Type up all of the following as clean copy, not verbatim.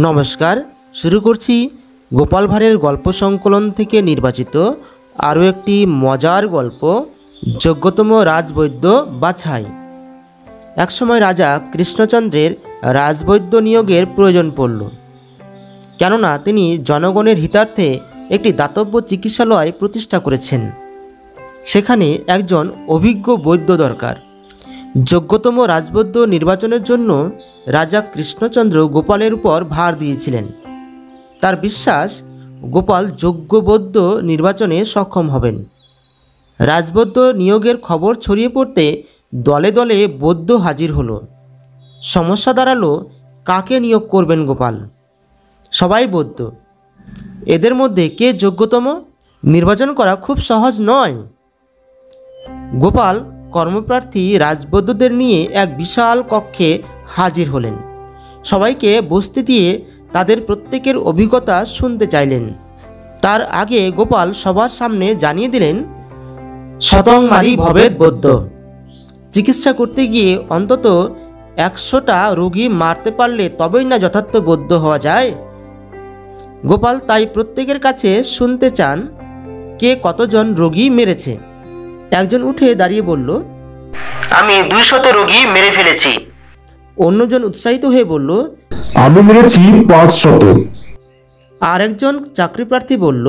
নমস্কার, শুরু করছি গোপাল ভাঁড়ের গল্প সংকলন থেকে নির্বাচিত আরও একটি মজার গল্প, যোগ্যতম রাজবৈদ্য বাছাই। একসময় রাজা কৃষ্ণচন্দ্রের রাজবৈদ্য নিয়োগের প্রয়োজন পড়ল, কেননা তিনি জনগণের হিতার্থে একটি দাতব্য চিকিৎসালয় প্রতিষ্ঠা করেছেন। সেখানে একজন অভিজ্ঞ বৈদ্য দরকার। যোগ্যতম রাজবৈদ্য নির্বাচনের জন্য রাজা কৃষ্ণচন্দ্র গোপালের উপর ভার দিয়েছিলেন। তার বিশ্বাস, গোপাল যোগ্য বৈদ্য নির্বাচনে সক্ষম হবেন। রাজবৈদ্য নিয়োগের খবর ছড়িয়ে পড়তে দলে দলে বৈদ্য হাজির হলো। সমস্যা দাঁড়ালো, কাকে নিয়োগ করবেন গোপাল? সবাই বৈদ্য, এদের মধ্যে কে যোগ্যতম? নির্বাচন করা খুব সহজ নয়। গোপাল কর্মপ্রার্থী রাজবৈদ্যদের নিয়ে এক বিশাল কক্ষে হাজির হলেন। সবাইকে বসতে দিয়ে তাদের প্রত্যেকের অভিজ্ঞতা শুনতে চাইলেন। তার আগে গোপাল সবার সামনে জানিয়ে দিলেন, শতংমারি ভবেৎ বৈদ্য। চিকিৎসা করতে গিয়ে অন্তত 100টা রোগী মারতে পারলে তবেই না যথার্থ বৈদ্য হওয়া যায়। গোপাল তাই প্রত্যেকের কাছে শুনতে চান, কে কতজন রোগী মেরেছে। একজন উঠে দাঁড়িয়ে বলল, আমি 200 রোগী মেরে ফেলেছি। অন্যজন উৎসাহিত হয়ে বলল, আমি মেরেছি 500। আর একজন চাকরি প্রার্থী বলল,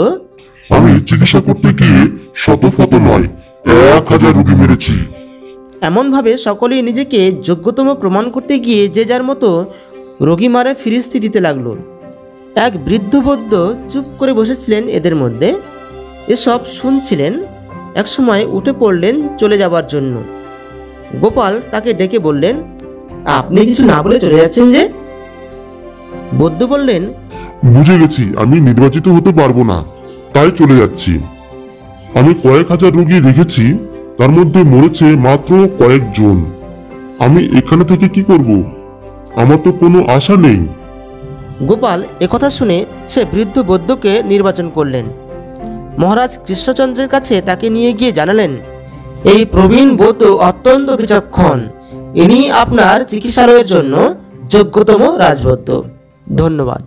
আমি চিকিৎসা করতে গিয়ে শত নয় 1000 রোগী মেরেছি। এমনভাবে সকলেই নিজেকে যোগ্যতম প্রমাণ করতে গিয়ে যে যার মতো রোগী মারে ফিরিস্তি দিতে লাগলো। এক বৃদ্ধ বৈদ্য চুপ করে বসেছিলেন এদের মধ্যে। এসব শুনছিলেন। একসময় উঠে পড়লেন চলে যাবার জন্য। গোপাল তাকে ডেকে বললেন, আপনি কিছু না বলে চলে যাচ্ছেন যে? বৈদ্য বললেন, বুঝে গেছি আমি নির্বাচিত হতে পারবো না, তাই চলে যাচ্ছি। আমি কয়েক হাজার রোগী দেখেছি, তার মধ্যে মরেছে মাত্র কয়েকজন। আমি এখানে থেকে কি করব? আমার তো কোনো আশা নেই। গোপাল একথা শুনে সে বৃদ্ধ বৈদ্যকে নির্বাচন করলেন। মহারাজ কৃষ্ণচন্দ্রের কাছে তাকে নিয়ে গিয়ে জানালেন, এই প্রবীণ বৈদ্য অত্যন্ত বিচক্ষণ। ইনি আপনার চিকিৎসালয়ের জন্য যোগ্যতম রাজবৈদ্য। ধন্যবাদ।